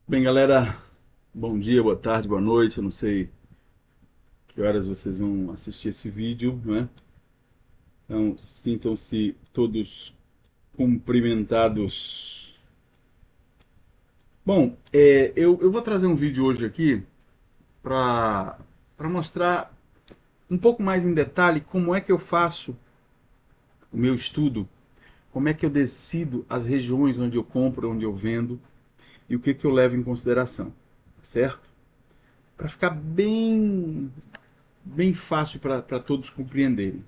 Bem, galera, bom dia, boa tarde, boa noite. Eu não sei que horas vocês vão assistir esse vídeo, né? Então, sintam-se todos cumprimentados. Bom, eu vou trazer um vídeo hoje aqui para mostrar um pouco mais em detalhe como é que eu faço o meu estudo, como é que eu decido as regiões onde eu compro, onde eu vendo e o que que eu levo em consideração, certo? Para ficar bem fácil para todos compreenderem.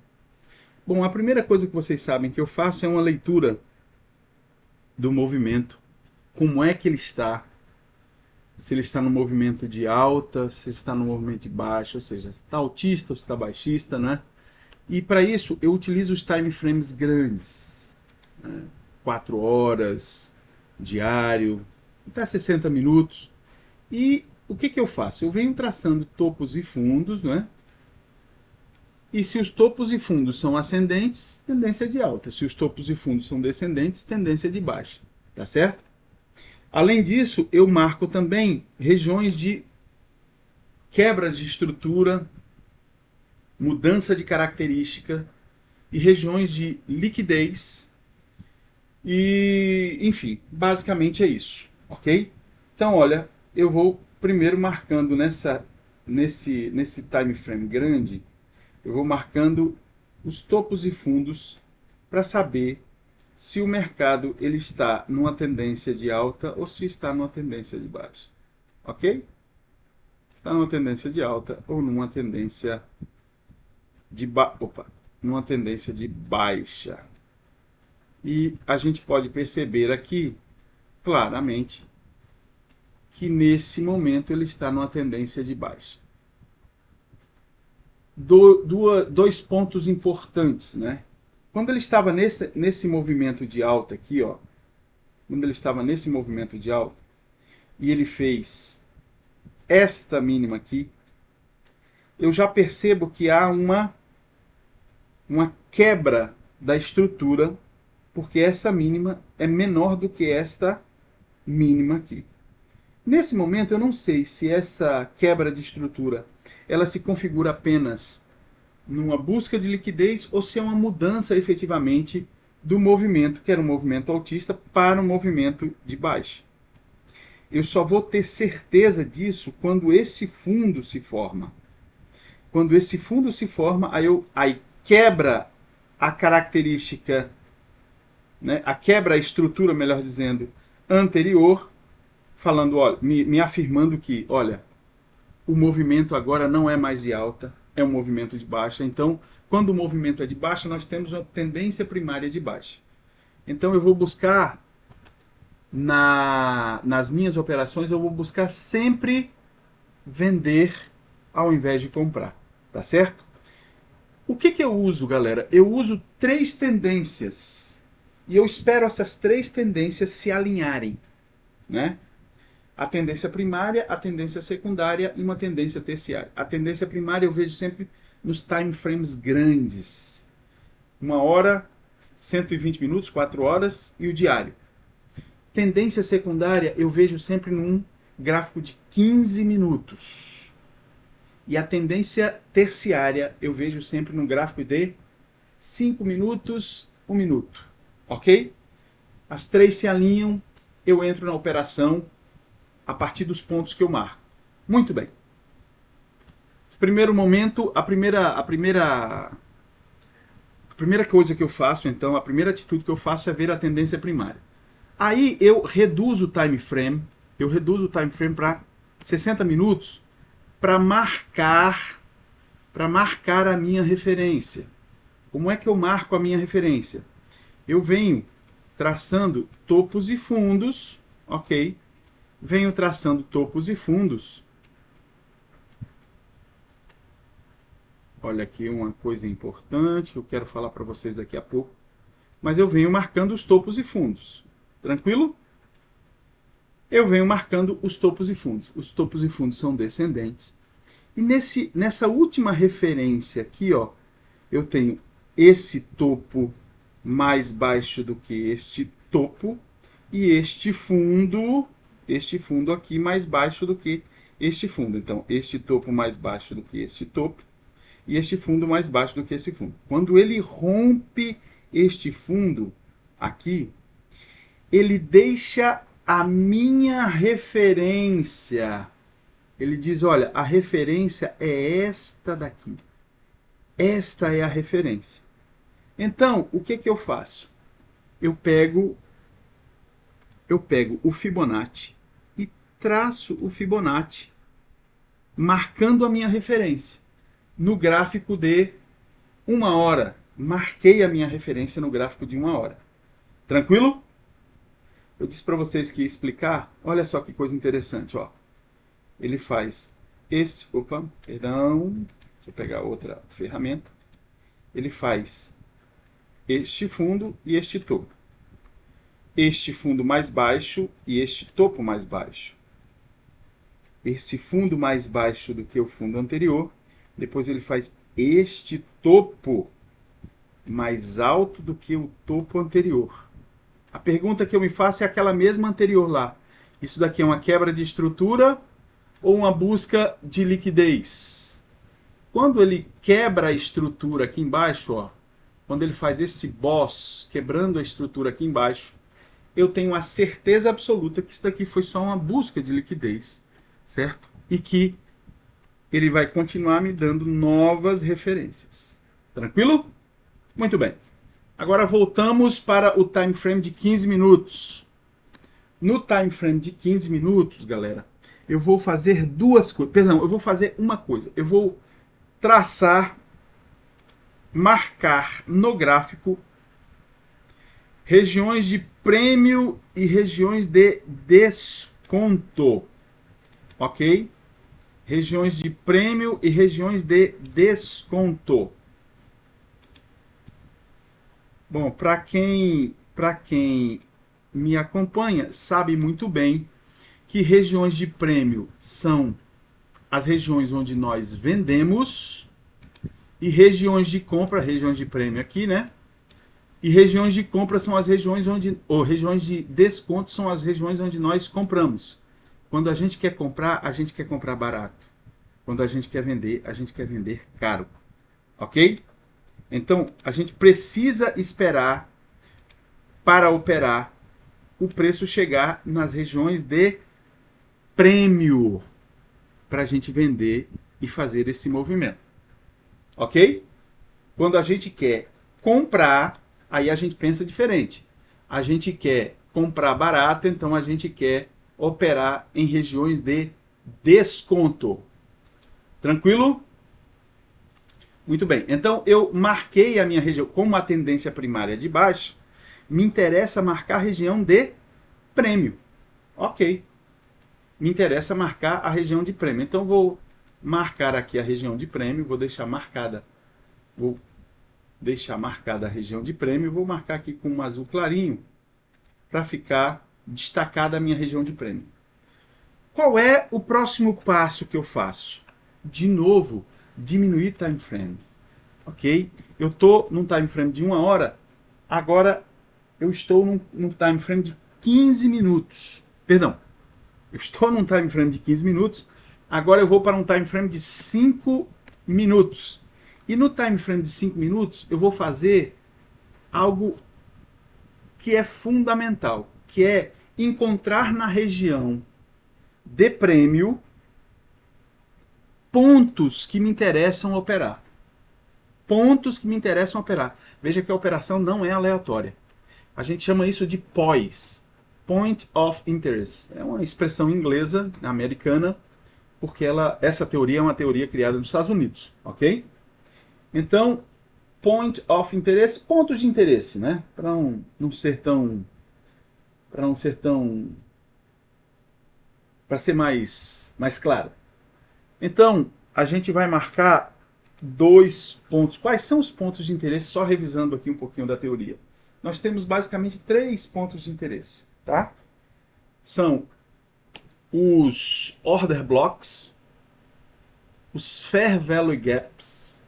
Bom, a primeira coisa que vocês sabem que eu faço é uma leitura do movimento, como é que ele está, se ele está no movimento de alta, se ele está no movimento de baixa, ou seja, se está altista ou se está baixista, né? E para isso eu utilizo os time frames grandes, 4 horas, diário, até 60 minutos. E o que, que eu faço? Eu venho traçando topos e fundos, né? E se os topos e fundos são ascendentes, tendência de alta. Se os topos e fundos são descendentes, tendência de baixa. Tá certo? Além disso, eu marco também regiões de quebras de estrutura, mudança de característica e regiões de liquidez. E, enfim, basicamente é isso, ok? Então, olha, eu vou primeiro marcando nesse time frame grande, eu vou marcando os topos e fundos para saber se o mercado ele está numa tendência de alta ou se está numa tendência de baixa. Ok? Está numa tendência de alta ou numa tendência numa tendência de baixa. E a gente pode perceber aqui claramente que nesse momento ele está numa tendência de baixa. Dois pontos importantes, né? Quando ele estava nesse movimento de alta aqui, ó, quando ele estava nesse movimento de alta e ele fez esta mínima aqui, eu já percebo que há uma quebra da estrutura, porque essa mínima é menor do que esta mínima aqui. Nesse momento eu não sei se essa quebra de estrutura ela se configura apenas numa busca de liquidez ou se é uma mudança efetivamente do movimento, que era um movimento altista, para um movimento de baixa. Eu só vou ter certeza disso quando esse fundo se forma. Quando esse fundo se forma, aí quebra a característica, né, a quebra a estrutura, melhor dizendo, anterior, falando, olha, me afirmando que, olha, o movimento agora não é mais de alta, é um movimento de baixa. Então, quando o movimento é de baixa, nós temos uma tendência primária de baixa. Então, eu vou buscar, nas minhas operações, eu vou buscar sempre vender ao invés de comprar. Tá certo? O que eu uso, galera? Eu uso três tendências. E eu espero essas três tendências se alinharem, né? A tendência primária, a tendência secundária e uma tendência terciária. A tendência primária eu vejo sempre nos time frames grandes. 1 hora, 120 minutos, 4 horas e o diário. Tendência secundária eu vejo sempre num gráfico de 15 minutos. E a tendência terciária eu vejo sempre num gráfico de 5 minutos, 1 minuto. Ok? As três se alinham, eu entro na operação a partir dos pontos que eu marco. Muito bem. Primeiro momento, a primeira coisa que eu faço, então, a primeira atitude que eu faço é ver a tendência primária. Aí eu reduzo o time frame, para 60 minutos para marcar a minha referência. Como é que eu marco a minha referência? Eu venho traçando topos e fundos, ok? Venho traçando topos e fundos. Olha aqui uma coisa importante que eu quero falar para vocês daqui a pouco. Mas eu venho marcando os topos e fundos. Tranquilo? Eu venho marcando os topos e fundos. Os topos e fundos são descendentes. E nessa última referência aqui, ó, eu tenho esse topo mais baixo do que este topo e este fundo este fundo aqui mais baixo do que este fundo. Então, este topo mais baixo do que este topo e este fundo mais baixo do que esse fundo. Quando ele rompe este fundo aqui, ele deixa a minha referência. Ele diz, olha, a referência é esta daqui. Esta é a referência. Então, o que eu faço? Eu pego o Fibonacci e traço o Fibonacci, marcando a minha referência. No gráfico de 1 hora. Marquei a minha referência no gráfico de 1 hora. Tranquilo? Eu disse para vocês que ia explicar. Olha só que coisa interessante, ó. Ele faz esse... Opa, perdão. Deixa eu pegar outra ferramenta. Ele faz este fundo e este topo. Este fundo mais baixo e este topo mais baixo. Esse fundo mais baixo do que o fundo anterior. Depois ele faz este topo mais alto do que o topo anterior. A pergunta que eu me faço é aquela mesma anterior lá. Isso daqui é uma quebra de estrutura ou uma busca de liquidez? Quando ele quebra a estrutura aqui embaixo, ó, quando ele faz esse boss, quebrando a estrutura aqui embaixo, eu tenho a certeza absoluta que isso daqui foi só uma busca de liquidez, certo? E que ele vai continuar me dando novas referências. Tranquilo? Muito bem. Agora voltamos para o time frame de 15 minutos. No time frame de 15 minutos, galera, eu vou fazer duas coisas. Perdão, eu vou fazer uma coisa. Eu vou traçar, marcar no gráfico regiões de prêmio e regiões de desconto. Ok? Regiões de prêmio e regiões de desconto. Bom, para quem me acompanha, sabe muito bem que regiões de prêmio são as regiões onde nós vendemos e regiões de compra, regiões de prêmio aqui, né? E regiões de compra são as regiões onde, ou regiões de desconto são as regiões onde nós compramos. Quando a gente quer comprar barato. Quando a gente quer vender caro. Ok? Então, a gente precisa esperar para operar o preço chegar nas regiões de prêmio para a gente vender e fazer esse movimento. Ok? Quando a gente quer comprar, aí a gente pensa diferente. A gente quer comprar barato, então a gente quer operar em regiões de desconto. Tranquilo? Muito bem. Então eu marquei a minha região como a tendência primária de baixa. Me interessa marcar a região de prêmio. Ok. Me interessa marcar a região de prêmio. Então vou marcar aqui a região de prêmio. Vou deixar marcada a região de prêmio. Vou marcar aqui com um azul clarinho para ficar destacada a minha região de prêmio. Qual é o próximo passo que eu faço? De novo, diminuir time frame. Ok? Eu estou num time frame de 1 hora. Agora eu estou num time frame de 15 minutos. Perdão. Eu estou num time frame de 15 minutos. Agora eu vou para um time frame de 5 minutos. E no time frame de 5 minutos eu vou fazer algo que é fundamental, que é encontrar na região de prêmio pontos que me interessam operar. Pontos que me interessam operar. Veja que a operação não é aleatória. A gente chama isso de POIs. Point of Interest. É uma expressão inglesa, americana, porque essa teoria é uma teoria criada nos Estados Unidos. Ok? Então, Point of Interest, pontos de interesse, né? Para ser mais claro. Então, a gente vai marcar 2 pontos. Quais são os pontos de interesse? Só revisando aqui um pouquinho da teoria. Nós temos basicamente 3 pontos de interesse, tá? São os order blocks, os fair value gaps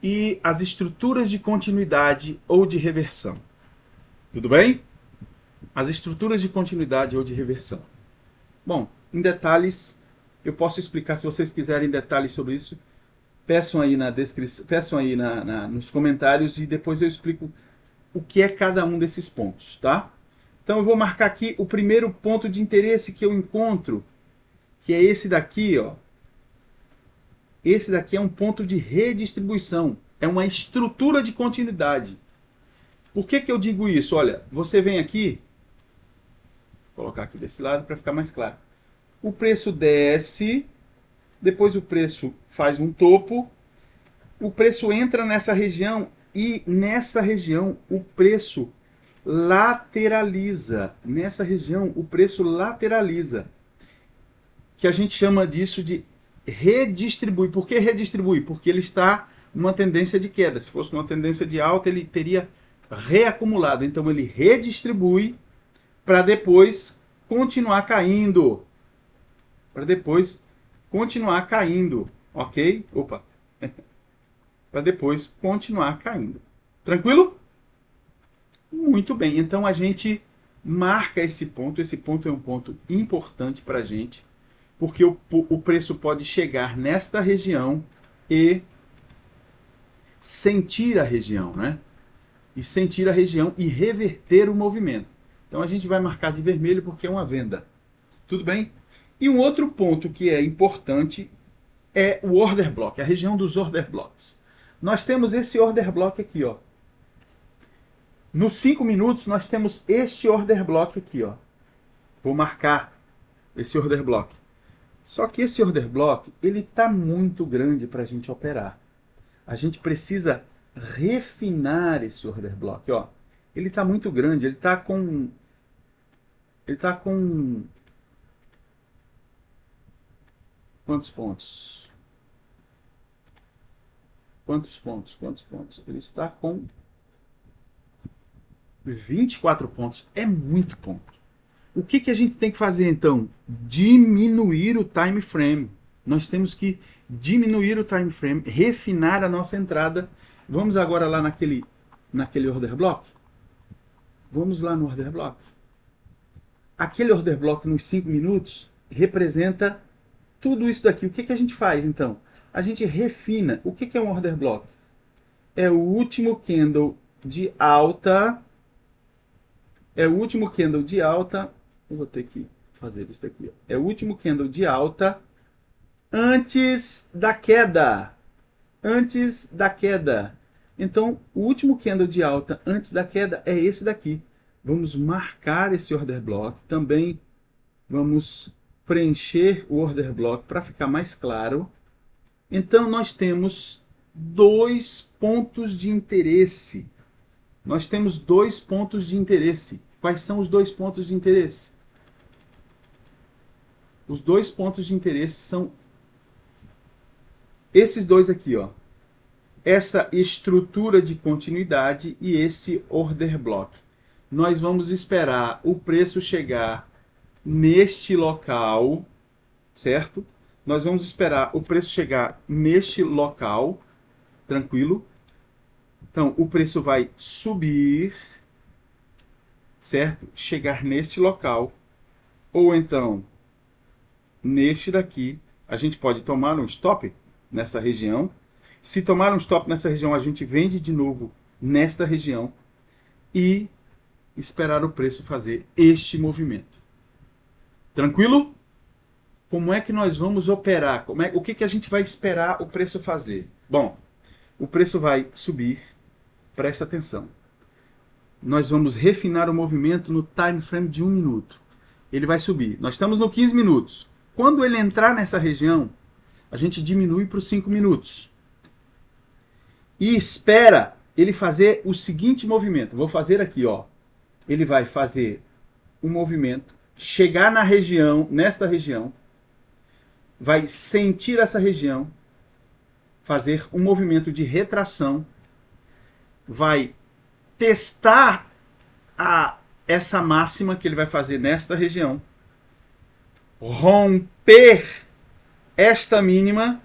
e as estruturas de continuidade ou de reversão. Tudo bem? As estruturas de continuidade ou de reversão. Bom, em detalhes, eu posso explicar, se vocês quiserem detalhes sobre isso, peçam aí na descrição, peçam aí nos comentários e depois eu explico o que é cada um desses pontos, tá? Então eu vou marcar aqui o primeiro ponto de interesse que eu encontro, que é esse daqui, ó. Esse daqui é um ponto de redistribuição, é uma estrutura de continuidade. Por que que eu digo isso? Olha, você vem aqui, vou colocar aqui desse lado para ficar mais claro. O preço desce, depois o preço faz um topo, o preço entra nessa região e nessa região o preço lateraliza. Nessa região o preço lateraliza, que a gente chama disso de redistribuir. Por que redistribuir? Porque ele está numa tendência de queda. Se fosse uma tendência de alta, ele teria reacumulado. Então ele redistribui para depois continuar caindo. Para depois continuar caindo, ok? Opa! Para depois continuar caindo. Tranquilo? Muito bem, então a gente marca esse ponto. Esse ponto é um ponto importante para a gente, porque o preço pode chegar nesta região e sentir a região, né? E sentir a região e reverter o movimento. Então a gente vai marcar de vermelho porque é uma venda. Tudo bem? E um outro ponto que é importante é o order block, a região dos order blocks. Nós temos esse order block aqui, ó. Nos 5 minutos nós temos este order block aqui, ó. Vou marcar esse order block. Só que esse order block, ele está muito grande para a gente operar. A gente precisa refinar esse order block, ó. Ele está muito grande, ele está com quantos pontos? Quantos pontos? Ele está com 24 pontos. É muito ponto. O que que a gente tem que fazer então? Diminuir o time frame. Nós temos que diminuir o time frame, refinar a nossa entrada. Vamos agora lá naquele order block? Vamos lá no order block. Aquele order block nos 5 minutos representa tudo isso daqui. O que que a gente faz então? A gente refina. O que que é um order block? É o último candle de alta. É o último candle de alta. Eu vou ter que fazer isso daqui. É o último candle de alta antes da queda. Antes da queda. Então, o último candle de alta antes da queda é esse daqui. Vamos marcar esse order block. Também vamos preencher o order block para ficar mais claro. Então, nós temos 2 pontos de interesse. Nós temos 2 pontos de interesse. Quais são os 2 pontos de interesse? Os 2 pontos de interesse são esses dois aqui, ó. Essa estrutura de continuidade e esse order block. Nós vamos esperar o preço chegar neste local, certo? Nós vamos esperar o preço chegar neste local, tranquilo? Então, o preço vai subir, certo? Chegar neste local, ou então neste daqui. A gente pode tomar um stop nessa região. Se tomar um stop nessa região, a gente vende de novo nesta região e esperar o preço fazer este movimento. Tranquilo? Como é que nós vamos operar? O que que a gente vai esperar o preço fazer? Bom, o preço vai subir. Presta atenção. Nós vamos refinar o movimento no time frame de 1 minuto. Ele vai subir. Nós estamos no 15 minutos. Quando ele entrar nessa região, a gente diminui para os 5 minutos. E espera ele fazer o seguinte movimento. Vou fazer aqui, ó. Ele vai fazer um movimento, chegar na região, nesta região, vai sentir essa região, fazer um movimento de retração, vai testar essa máxima que ele vai fazer nesta região, romper esta mínima,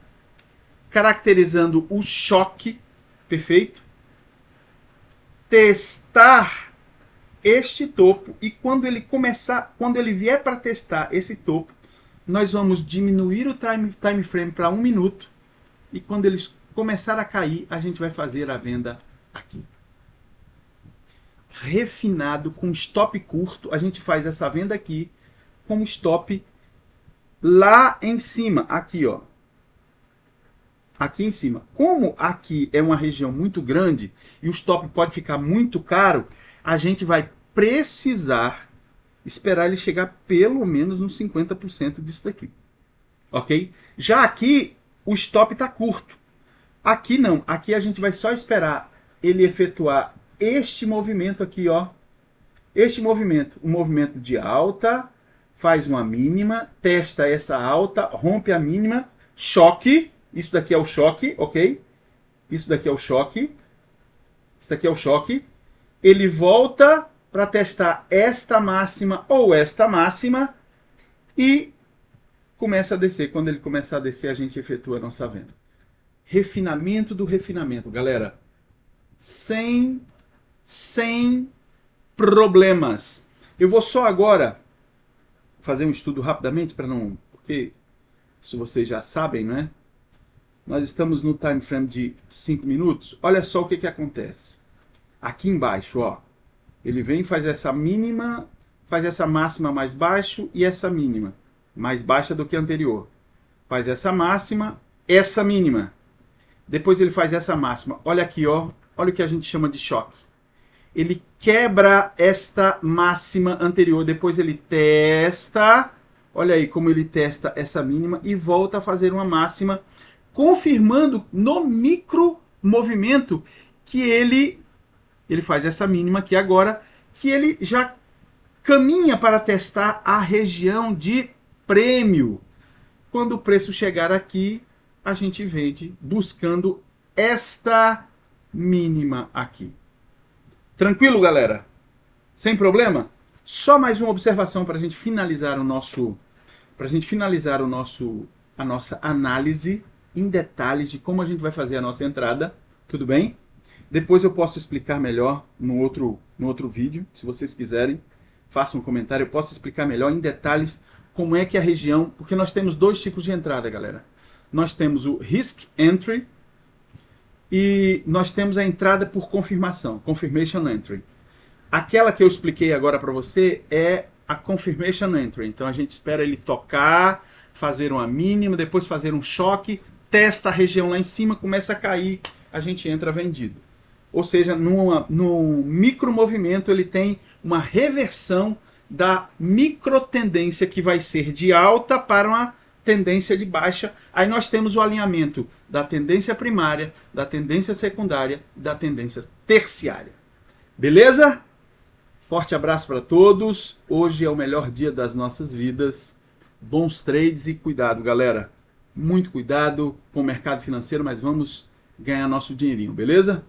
caracterizando o choque, perfeito? Testar este topo e quando ele vier para testar esse topo, nós vamos diminuir o time frame para 1 minuto e quando eles começar a cair, a gente vai fazer a venda aqui. Refinado, com stop curto, a gente faz essa venda aqui com stop lá em cima, aqui ó. Aqui em cima. Como aqui é uma região muito grande e o stop pode ficar muito caro, a gente vai precisar esperar ele chegar pelo menos nos 50% disso daqui. Ok? Já aqui, o stop está curto. Aqui não. Aqui a gente vai só esperar ele efetuar este movimento aqui, ó. Este movimento. Um movimento de alta, faz uma mínima, testa essa alta, rompe a mínima, choque. Isso daqui é o choque, ok? Isso daqui é o choque. Isso daqui é o choque. Ele volta para testar esta máxima ou esta máxima e começa a descer. Quando ele começar a descer, a gente efetua a nossa venda. Refinamento do refinamento, galera. Sem problemas. Eu vou só agora fazer um estudo rapidamente para não... Porque isso vocês já sabem, né? Nós estamos no time frame de 5 minutos. Olha só o que acontece. Aqui embaixo, ó. Ele vem e faz essa mínima, faz essa máxima mais baixo e essa mínima, mais baixa do que a anterior. Faz essa máxima, essa mínima. Depois ele faz essa máxima. Olha aqui, ó. Olha o que a gente chama de choque. Ele quebra esta máxima anterior. Depois ele testa. Olha aí como ele testa essa mínima e volta a fazer uma máxima, confirmando no micro movimento que ele faz essa mínima aqui agora, que ele já caminha para testar a região de prêmio. Quando o preço chegar aqui, a gente vende buscando esta mínima aqui. Tranquilo, galera? Sem problema? Só mais uma observação para a gente finalizar a nossa análise em detalhes de como a gente vai fazer a nossa entrada. Tudo bem? Depois eu posso explicar melhor no outro vídeo, se vocês quiserem. Façam um comentário, eu posso explicar melhor em detalhes como é que a região... Porque nós temos dois tipos de entrada, galera. Nós temos o Risk Entry e nós temos a entrada por confirmação, Confirmation Entry. Aquela que eu expliquei agora para você é a Confirmation Entry. Então a gente espera ele tocar, fazer uma mínima, depois fazer um choque, testa a região lá em cima, começa a cair, a gente entra vendido. Ou seja, no micro movimento ele tem uma reversão da micro tendência que vai ser de alta para uma tendência de baixa. Aí nós temos o alinhamento da tendência primária, da tendência secundária e da tendência terciária. Beleza? Forte abraço para todos. Hoje é o melhor dia das nossas vidas. Bons trades e cuidado, galera. Muito cuidado com o mercado financeiro, mas vamos ganhar nosso dinheirinho, beleza?